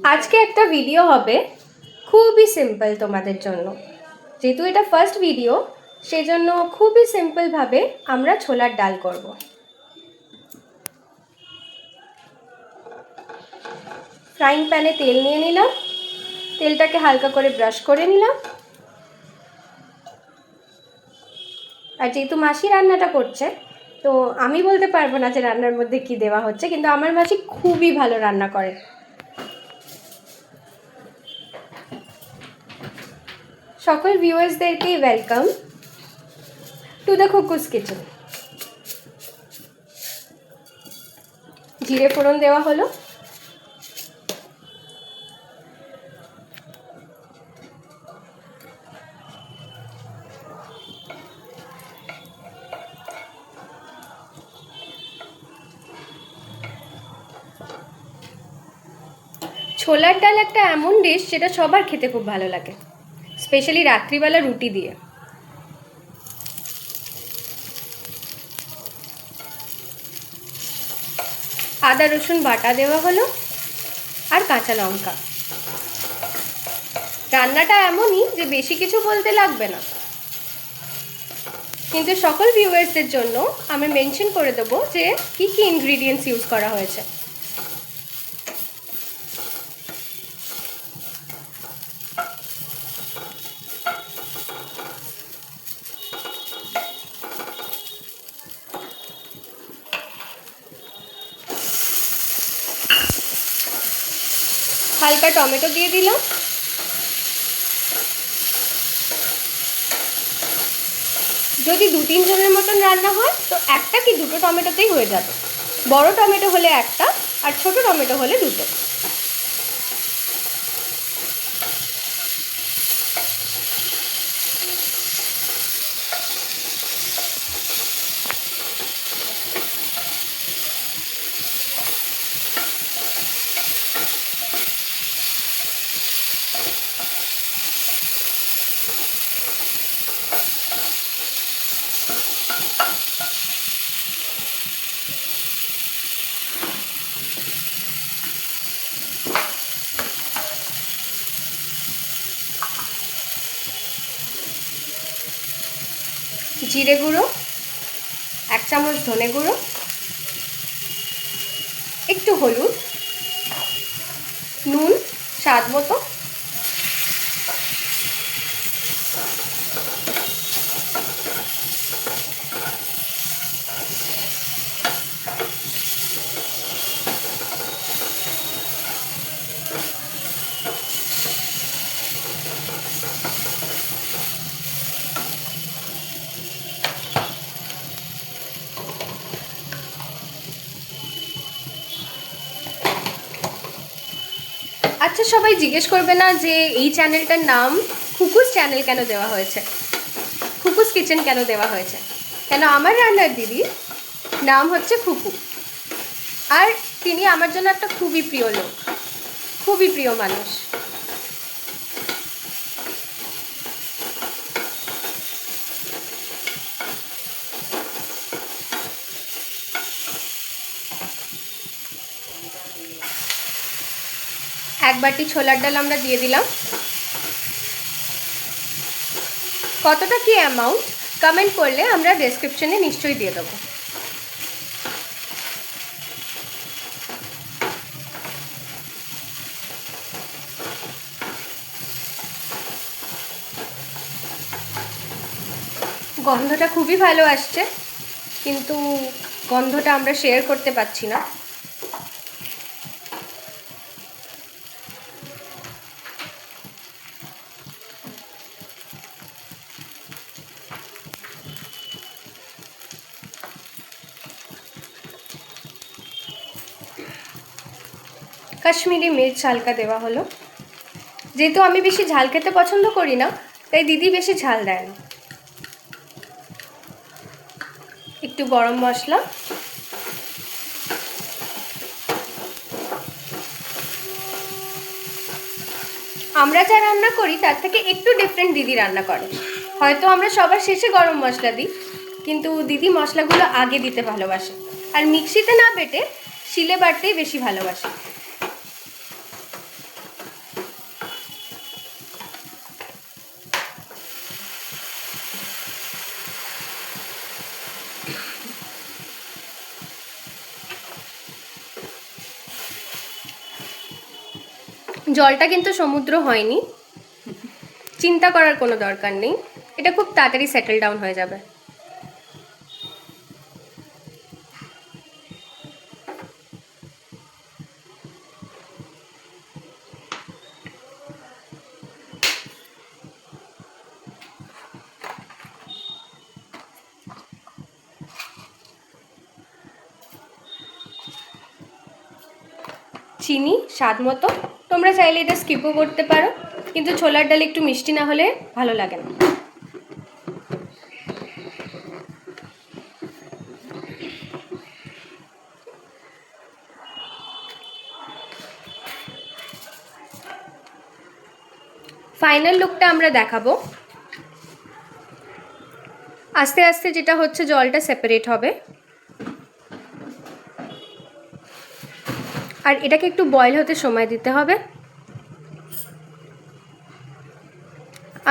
আজকে একটা ভিডিও হবে খুবই সিম্পল তোমাদের জন্য। যেহেতু এটা ফার্স্ট ভিডিও, সেজন্য খুবই সিম্পলভাবে আমরা ছোলার ডাল করব। ফ্রাইং প্যানে তেল নিয়ে নিলাম, তেলটাকে হালকা করে ব্রাশ করে নিলাম। আর যেহেতু মাসি রান্নাটা করছে, তো আমি বলতে পারবো না যে রান্নার মধ্যে কি দেওয়া হচ্ছে, কিন্তু আমার মাসি খুবই ভালো রান্না করে। সকল ভিউয়ার্সদেরকেই ওয়েলকাম টু দ্য খুকুস কিচেন। জিরে ফোড়ন দেওয়া হলো, ছোলার ডাল একটা এমন ডিশ যেটা সবার খেতে খুব ভালো লাগে, স্পেশালি রাত্রিবেলা রুটি দিয়ে। আদা রসুন বাটা দেওয়া হলো আর কাঁচা লঙ্কা। রান্নাটা এমনই যে বেশি কিছু বলতে লাগবে না, কিন্তু সকল ভিউয়ার্সদের জন্য আমি মেনশন করে দেবো যে কী কী ইনগ্রিডিয়েন্টস ইউজ করা হয়েছে। হালকা টমেটো দিয়ে দিলাম, যদি 2-3 জনের মতন রান্না হয় তো একটা কি দুটো টমেটোতেই হয়ে যাবে। বড় টমেটো হলে একটা, আর ছোট টমেটো হলে দুটো। জিরে গুঁড়ো, 1 চামচ ধনে গুঁড়ো, একটু হলুদ, নুন স্বাদ মতো, আচ্ছা সবাই জিজ্ঞেস করবে না যে এই চ্যানেলটার নাম খুকুস চ্যানেল কেন দেওয়া হয়েছে, খুকুস কিচেন কেন দেওয়া হয়েছে? কেন আমার রান্নার দিদির নাম হচ্ছে খুকু, আর তিনি আমার জন্য একটা খুবই প্রিয় লোক, খুবই প্রিয় মানুষ। এক বাটি ছোলার ডাল আমরা দিয়ে দিলাম। কতটা কি অ্যামাউন্ট কমেন্ট করলে আমরা ডেসক্রিপশনে নিশ্চয়ই দিয়ে দেবো। গন্ধটা খুবই ভালো আসছে, কিন্তু গন্ধটা আমরা শেয়ার করতে পারছি না। কাশ্মীরি মির্চ হালকা দেওয়া হলো। যেহেতু আমি বেশি ঝাল খেতে পছন্দ করি না, তাই দিদি বেশি ঝাল দেয় না। একটু গরম মশলা, আমরা যা রান্না করি তার থেকে একটু ডিফারেন্ট দিদি রান্না করে। হয়তো আমরা সবার শেষে গরম মশলা দিই, কিন্তু দিদি মশলাগুলো আগে দিতে ভালোবাসে, আর মিক্সিতে না বেটে শিলে বাটতেই বেশি ভালোবাসে। জলটা কিন্তু সমুদ্র হয়নি, চিন্তা করার কোনো দরকার নেই, এটা খুব তাড়াতাড়ি সেটেল ডাউন হয়ে যাবে। চিনি স্বাদ মতো, তোমরা চাইলে এটা স্কিপও করতে পারো, কিন্তু ছোলার ডাল একটু মিষ্টি না হলে ভালো লাগে না। ফাইনাল লুকটা আমরা দেখাবো। আস্তে আস্তে যেটা হচ্ছে জলটা সেপারেট হবে, আর এটাকে একটু বয়েল হতে সময় দিতে হবে।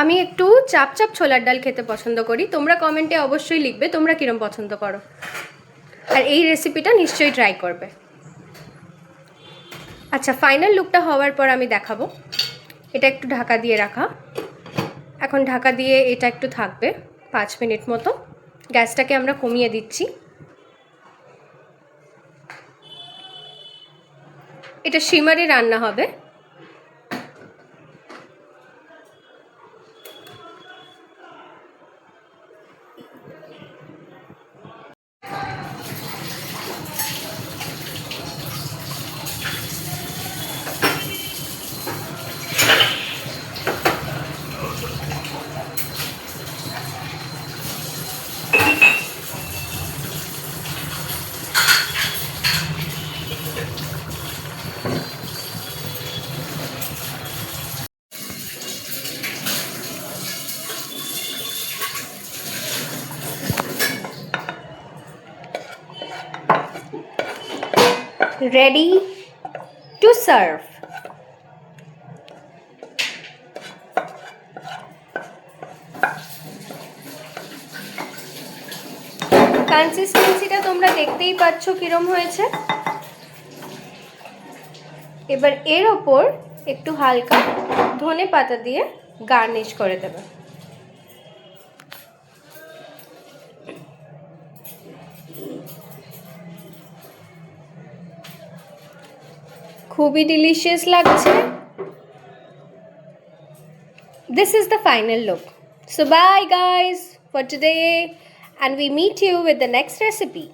আমি একটু চাপ চাপ ছোলার ডাল খেতে পছন্দ করি, তোমরা কমেন্টে অবশ্যই লিখবে তোমরা কিরম পছন্দ করো, আর এই রেসিপিটা নিশ্চয়ই ট্রাই করবে। আচ্ছা, ফাইনাল লুকটা হওয়ার পর আমি দেখাবো। এটা একটু ঢাকা দিয়ে রাখা, এখন ঢাকা দিয়ে এটা একটু থাকবে 5 মিনিট মতো। গ্যাসটাকে আমরা কমিয়ে দিচ্ছি। এটা শিমারে রান্না হবে। Ready to serve. কনসিস্টেন্সিটা তোমরা দেখতেই পাচ্ছ কিরম হয়েছে। এবার এর ওপর একটু হালকা ধনে পাতা দিয়ে গার্নিশ করে দেবে। খুবই ডিলিশিয়াস লাগছে। This is the final look. So bye guys for today, and we meet you with the next recipe.